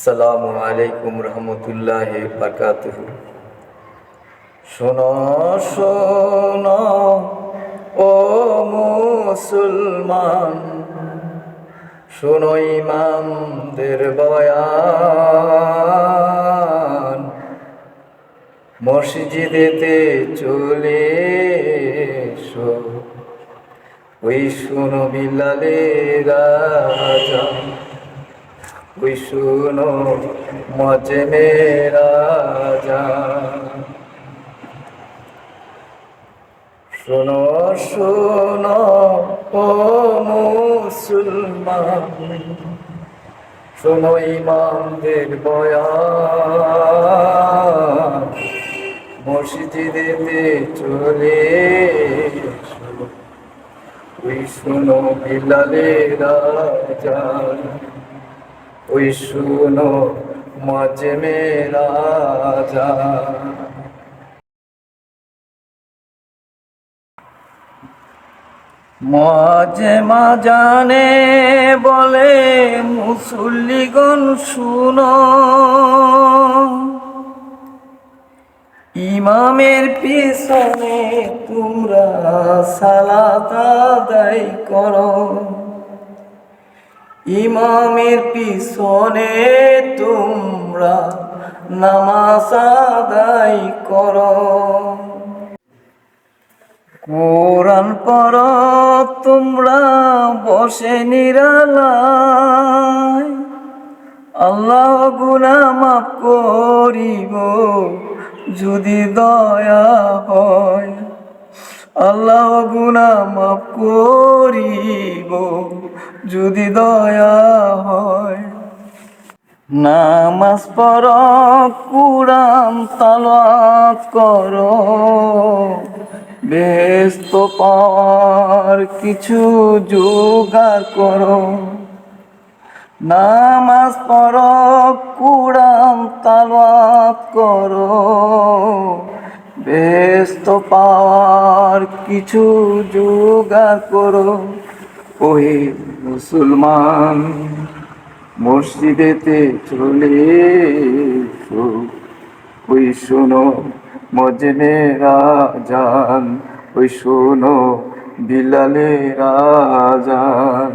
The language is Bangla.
আসসালামু আলাইকুম রহমতুল্লাহি বারাকাতুহু। শোনো শোনো ও মুসলমান, শোনো ইমামদের বয়ান। মসজিদেতে চলে এসো, ওই শোনো বিলালের আযান, ওই শোনো মুয়াজ্জিনের আযান। শোনো শোনো ও মুসলমান, শোনো ইমামদের বয়ান। মসজিদেতে চলে এসো, ওই শোনো বিলালের আযান, ওই শোনো মুয়াজ্জিনের আযান। মুয়াজ্জিম আযানে বলে, মুসল্লিগণ শুনো, ইমামের পিছনে তোমরা সালাত আদায় করো, ইমামের পিছনে তোমরা নামাজ আদায় করো। কোরআন পড়ো তোমরা বসে নিরালায়, আল্লাহ গুনাহ মাফ করিব যদি দয়া হয়, আল্লাহ গুনাহ মাফ করিব যদি দয়া হয়। নামাজ পড়ো, কুরআন তালাওয়াত করো, বেহেশত পাওয়ার কিছু জোগাড় করো। নামাজ পড়ো, কুরআন তালাওয়াত করো, বেহেশত পাওয়ার কিছু জোগাড় করো। ওহে মুসলমান, মসজিদেতে চলে এসো, ওই শোনো মুয়াজ্জিনের আযান, ওই শোনো বিলালের আযান।